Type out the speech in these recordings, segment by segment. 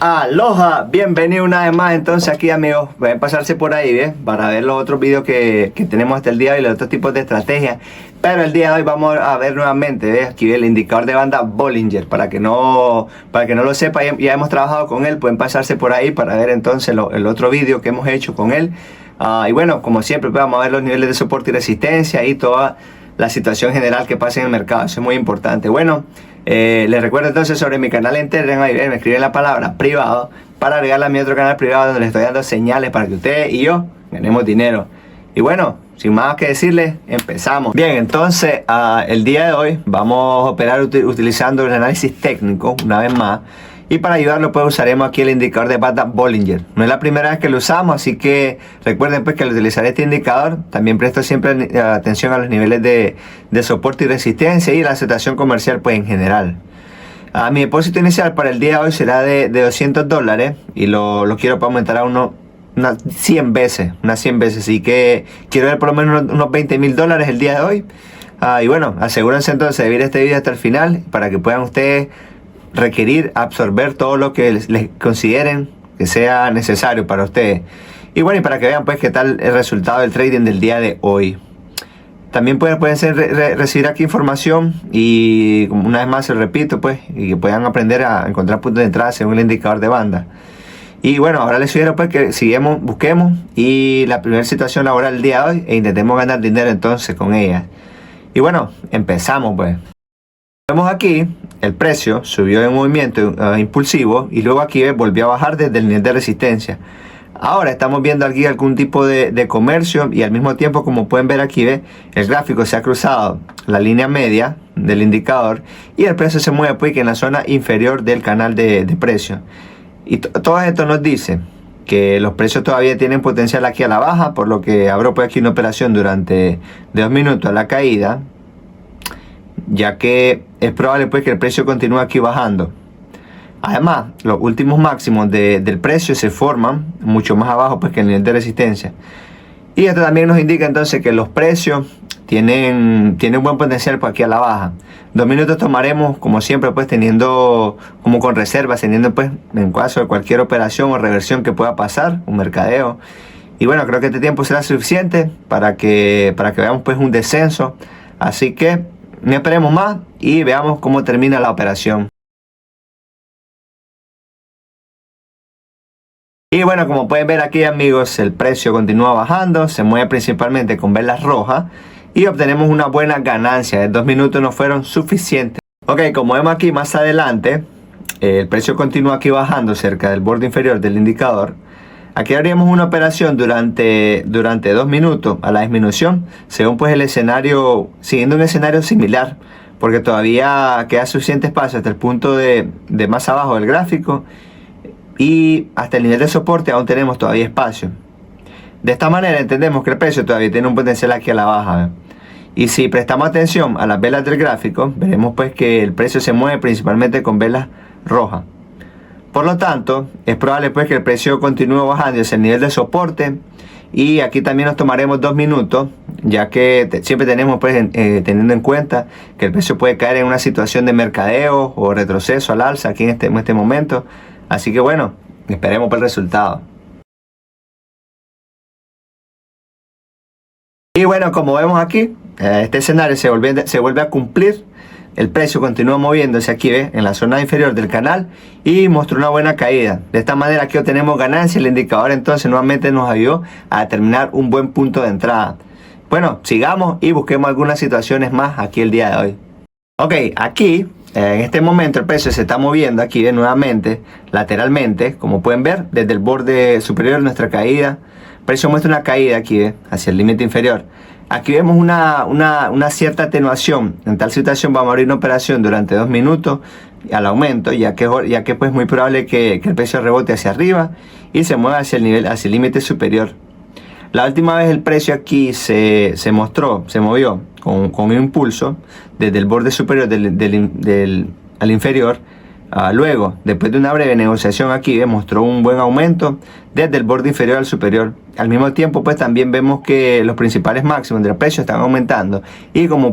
Aloha, bienvenido una vez más. Entonces aquí, amigos, pueden pasarse por ahí, ¿ves? Para ver los otros videos que tenemos hasta el día de hoy, los otros tipos de estrategias. Pero el día de hoy vamos a ver nuevamente, ¿ves? Aquí el indicador de banda Bollinger. Para que no lo sepa, ya hemos trabajado con él. Pueden pasarse por ahí para ver entonces el otro video que hemos hecho con él. Y bueno, como siempre, pues, vamos a ver los niveles de soporte y resistencia y toda la situación general que pasa en el mercado. Eso es muy importante. Bueno, les recuerdo entonces sobre mi canal en Telegram. Ahí me escriben la palabra privado para agregarla a mi otro canal privado donde les estoy dando señales para que ustedes y yo ganemos dinero. Y bueno, sin más que decirles, empezamos. Bien, entonces el día de hoy vamos a operar utilizando el análisis técnico una vez más. Y para ayudarlo pues usaremos aquí el indicador de banda Bollinger. No es la primera vez que lo usamos, así que recuerden pues que al utilizar este indicador también presto siempre atención a los niveles de soporte y resistencia y la aceptación comercial pues en general. Mi depósito inicial para el día de hoy será de $200 y lo quiero para aumentar a unas 100 veces, así que quiero ver por lo menos unos $20,000 el día de hoy. Y bueno, asegúrense entonces de ver este video hasta el final para que puedan ustedes absorber todo lo que les consideren que sea necesario para ustedes. Y bueno, y para que vean pues qué tal el resultado del trading del día de hoy. También pueden recibir aquí información y una vez más se repito pues, y que puedan aprender a encontrar puntos de entrada según el indicador de banda. Y bueno, ahora les sugiero pues que busquemos y la primera situación laboral del día de hoy e intentemos ganar dinero entonces con ella. Y bueno, empezamos pues. Vemos aquí, el precio subió en movimiento impulsivo y luego aquí volvió a bajar desde el nivel de resistencia. Ahora estamos viendo aquí algún tipo de comercio y al mismo tiempo, como pueden ver aquí, el gráfico se ha cruzado la línea media del indicador y el precio se mueve pues en la zona inferior del canal de precio. Y todo esto nos dice que los precios todavía tienen potencial aquí a la baja, por lo que abro pues aquí una operación durante 2 minutos a la caída, ya que es probable pues que el precio continúe aquí bajando. Además, los últimos máximos del precio se forman mucho más abajo pues que el nivel de resistencia. Y esto también nos indica entonces que los precios tienen buen potencial por aquí a la baja. 2 minutos tomaremos como siempre pues teniendo como con reservas, teniendo pues en caso de cualquier operación o reversión que pueda pasar, un mercadeo. Y bueno, creo que este tiempo será suficiente para que veamos pues un descenso. Así que no esperemos más y veamos cómo termina la operación. Y bueno, como pueden ver aquí, amigos, el precio continúa bajando, se mueve principalmente con velas rojas y obtenemos una buena ganancia. De 2 minutos no fueron suficientes. Ok, como vemos aquí más adelante, el precio continúa aquí bajando cerca del borde inferior del indicador. Aquí haríamos una operación durante 2 minutos a la disminución, según pues el escenario, siguiendo un escenario similar, porque todavía queda suficiente espacio hasta el punto de más abajo del gráfico y hasta el nivel de soporte aún tenemos todavía espacio. De esta manera entendemos que el precio todavía tiene un potencial aquí a la baja. Y si prestamos atención a las velas del gráfico, veremos pues que el precio se mueve principalmente con velas rojas. Por lo tanto, es probable pues que el precio continúe bajando hacia el nivel de soporte. Y aquí también nos tomaremos 2 minutos, ya que siempre tenemos pues teniendo en cuenta que el precio puede caer en una situación de mercadeo o retroceso al alza aquí en este momento. Así que bueno, esperemos por el resultado. Y bueno, como vemos aquí, este escenario se vuelve a cumplir. El precio continúa moviéndose aquí, en la zona inferior del canal y mostró una buena caída. De esta manera aquí obtenemos ganancia. El indicador entonces nuevamente nos ayudó a determinar un buen punto de entrada. Bueno, sigamos y busquemos algunas situaciones más aquí el día de hoy. Ok, aquí en este momento el precio se está moviendo aquí nuevamente lateralmente, como pueden ver, desde el borde superior de nuestra caída. El precio muestra una caída aquí hacia el límite inferior. Aquí vemos una cierta atenuación. En tal situación vamos a abrir una operación durante 2 minutos al aumento, ya que pues muy probable que el precio rebote hacia arriba y se mueva hacia el límite superior. La última vez el precio aquí se movió con un impulso desde el borde superior al inferior. Luego, después de una breve negociación aquí, mostró un buen aumento desde el borde inferior al superior. Al mismo tiempo, pues también vemos que los principales máximos del precio están aumentando. Y como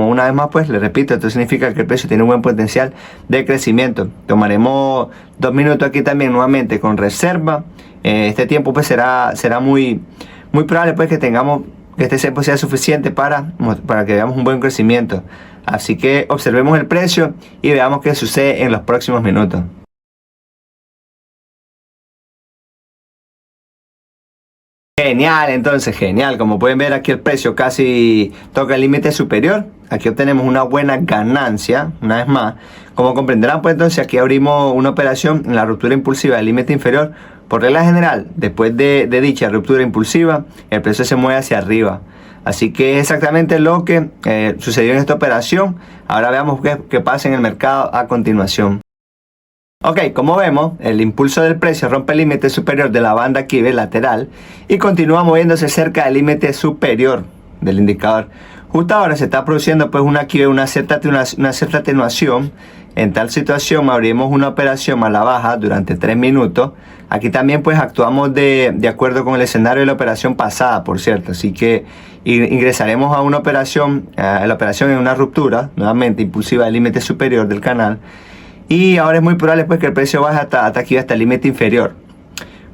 una vez más, pues le repito, esto significa que el precio tiene un buen potencial de crecimiento. Tomaremos 2 minutos aquí también nuevamente con reserva. Este tiempo pues será muy probable pues que tengamos que este tiempo sea suficiente para que veamos un buen crecimiento. Así que observemos el precio y veamos qué sucede en los próximos minutos. Genial, entonces genial. Como pueden ver aquí el precio casi toca el límite superior. Aquí obtenemos una buena ganancia, una vez más. Como comprenderán, pues entonces aquí abrimos una operación en la ruptura impulsiva del límite inferior. Por regla general, después de dicha ruptura impulsiva, el precio se mueve hacia arriba. Así que es exactamente lo que sucedió en esta operación. Ahora veamos qué pasa en el mercado a continuación. Ok, como vemos, el impulso del precio rompe el límite superior de la banda aquí lateral y continúa moviéndose cerca del límite superior del indicador. Justo ahora se está produciendo pues una cierta atenuación. En tal situación abrimos una operación a la baja durante 3 minutos. Aquí también pues actuamos de acuerdo con el escenario de la operación pasada, por cierto. Así que ingresaremos a una operación, la operación en una ruptura, nuevamente impulsiva del límite superior del canal. Y ahora es muy probable pues que el precio baje hasta aquí, hasta el límite inferior,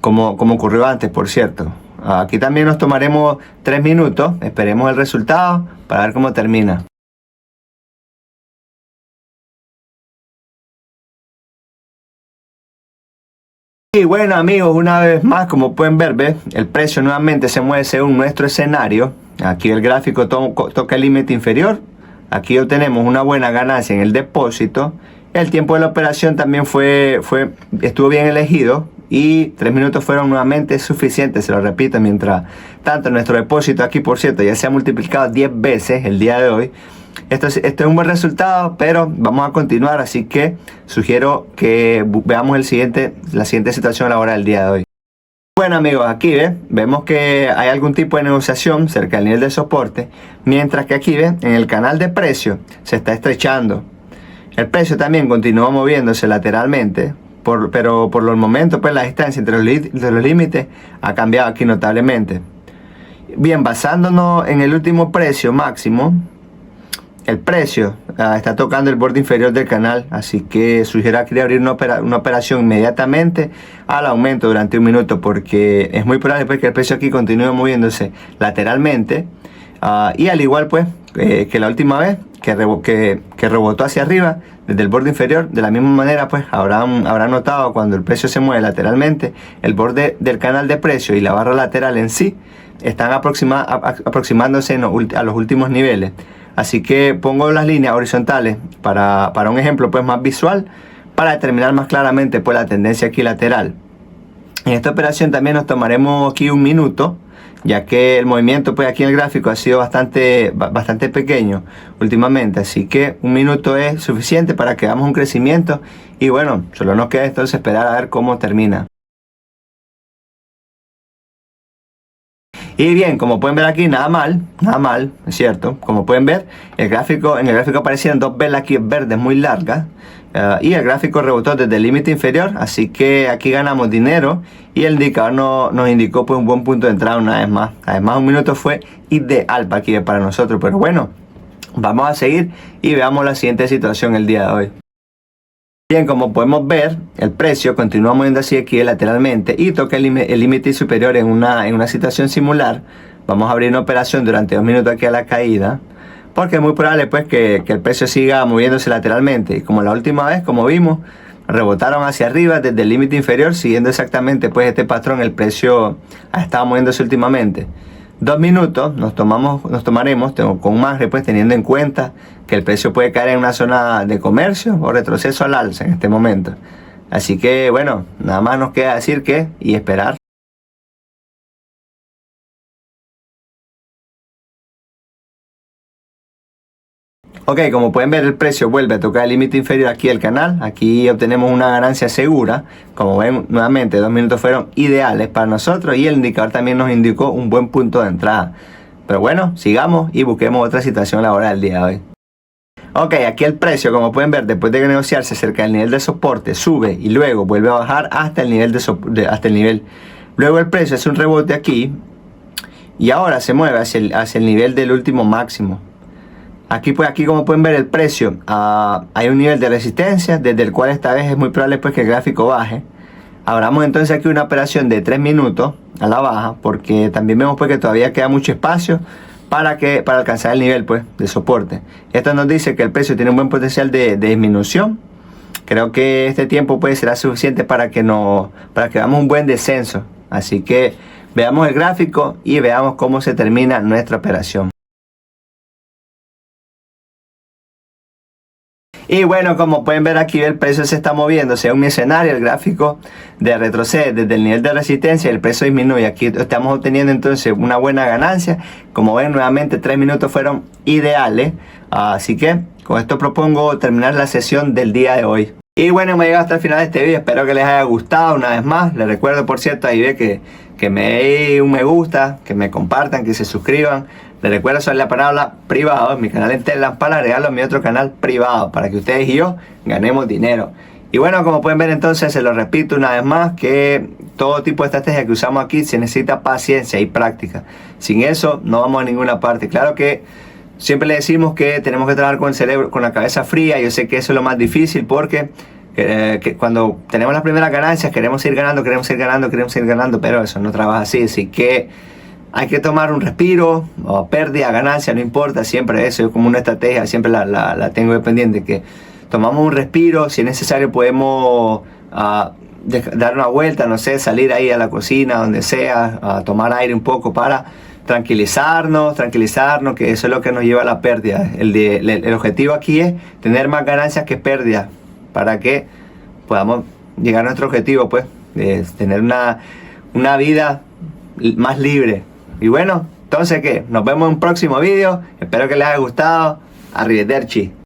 como ocurrió antes, por cierto. Aquí también nos tomaremos 3 minutos, esperemos el resultado para ver cómo termina. Y bueno amigos, una vez más, como pueden ver, el precio nuevamente se mueve según nuestro escenario. Aquí el gráfico toca el límite inferior. Aquí obtenemos una buena ganancia en el depósito. El tiempo de la operación también estuvo bien elegido y 3 minutos fueron nuevamente suficientes, se lo repito, mientras tanto nuestro depósito aquí, por cierto, ya se ha multiplicado 10 veces el día de hoy. Esto es un buen resultado, pero vamos a continuar, así que sugiero que veamos la siguiente situación laboral del día de hoy. Bueno amigos, aquí vemos que hay algún tipo de negociación cerca del nivel de soporte, mientras que aquí en el canal de precio se está estrechando. El precio también continúa moviéndose lateralmente, pero por los momentos pues la distancia entre los límites ha cambiado aquí notablemente. Bien, basándonos en el último precio máximo, el precio está tocando el borde inferior del canal, así que sugiero aquí abrir una operación inmediatamente al aumento durante 1 minuto, porque es muy probable pues que el precio aquí continúe moviéndose lateralmente, y al igual pues que la última vez que rebotó hacia arriba desde el borde inferior. De la misma manera pues habrán notado cuando el precio se mueve lateralmente, el borde del canal de precio y la barra lateral en sí están aproximándose a los últimos niveles. Así que pongo las líneas horizontales para un ejemplo pues más visual, para determinar más claramente pues la tendencia aquí lateral. En esta operación también nos tomaremos aquí 1 minuto, ya que el movimiento pues aquí en el gráfico ha sido bastante pequeño últimamente, así que 1 minuto es suficiente para que hagamos un crecimiento. Y bueno, solo nos queda entonces esperar a ver cómo termina. Y bien, como pueden ver aquí, nada mal, es cierto. Como pueden ver, en el gráfico aparecieron 2 velas aquí verdes muy largas, y el gráfico rebotó desde el límite inferior, así que aquí ganamos dinero y el indicador nos indicó pues un buen punto de entrada una vez más. Además, 1 minuto fue ideal para nosotros, pero bueno, vamos a seguir y veamos la siguiente situación el día de hoy. Bien, como podemos ver, el precio continúa moviendo así aquí lateralmente y toca el límite superior en una situación similar. Vamos a abrir una operación durante 2 minutos aquí a la caída, porque es muy probable pues que el precio siga moviéndose lateralmente. Y como la última vez, como vimos, rebotaron hacia arriba desde el límite inferior, siguiendo exactamente pues este patrón. El precio ha estado moviéndose últimamente. 2 minutos nos tomaremos con margen, pues teniendo en cuenta que el precio puede caer en una zona de comercio o retroceso al alza en este momento. Así que bueno, nada más nos queda decir y esperar. Ok, como pueden ver, el precio vuelve a tocar el límite inferior aquí del canal. Aquí obtenemos una ganancia segura. Como ven, nuevamente 2 minutos fueron ideales para nosotros y el indicador también nos indicó un buen punto de entrada. Pero bueno, sigamos y busquemos otra situación laboral del día de hoy. Ok, aquí el precio, como pueden ver, después de negociarse cerca del nivel de soporte, sube y luego vuelve a bajar hasta el nivel hasta el nivel. Luego el precio hace un rebote aquí y ahora se mueve hacia el nivel del último máximo. Aquí pues, aquí como pueden ver el precio, hay un nivel de resistencia desde el cual esta vez es muy probable pues que el gráfico baje. Abramos entonces aquí una operación de 3 minutos a la baja, porque también vemos pues que todavía queda mucho espacio para alcanzar el nivel pues de soporte. Esto nos dice que el precio tiene un buen potencial de disminución. Creo que este tiempo pues será suficiente para que veamos un buen descenso. Así que veamos el gráfico y veamos cómo se termina nuestra operación. Y bueno, como pueden ver aquí, el precio se está moviendo según mi escenario. El gráfico de retrocede desde el nivel de resistencia y el precio disminuye. Aquí estamos obteniendo entonces una buena ganancia. Como ven, nuevamente 3 minutos fueron ideales. Así que con esto propongo terminar la sesión del día de hoy. Y bueno, hemos llegado hasta el final de este video. Espero que les haya gustado una vez más. Les recuerdo, por cierto, ahí ve que me den un me gusta, que me compartan, que se suscriban. Les recuerdo sobre la palabra privado en mi canal en Telegram para agregarlo a mi otro canal privado para que ustedes y yo ganemos dinero. Y bueno, como pueden ver entonces, se lo repito una vez más, que todo tipo de estrategia que usamos aquí se necesita paciencia y práctica. Sin eso no vamos a ninguna parte. Claro que siempre le decimos que tenemos que trabajar con el cerebro, con la cabeza fría. Yo sé que eso es lo más difícil porque que cuando tenemos las primeras ganancias queremos ir ganando, pero eso no trabaja así. Así que hay que tomar un respiro, o pérdida, ganancia, no importa, siempre eso es como una estrategia, siempre la tengo de pendiente, que tomamos un respiro, si es necesario podemos dar una vuelta, no sé, salir ahí a la cocina, donde sea, a tomar aire un poco para tranquilizarnos, que eso es lo que nos lleva a la pérdida. El objetivo aquí es tener más ganancias que pérdidas, para que podamos llegar a nuestro objetivo, pues, de tener una vida más libre. Y bueno, entonces ¿qué? Nos vemos en un próximo vídeo. Espero que les haya gustado. Arrivederci.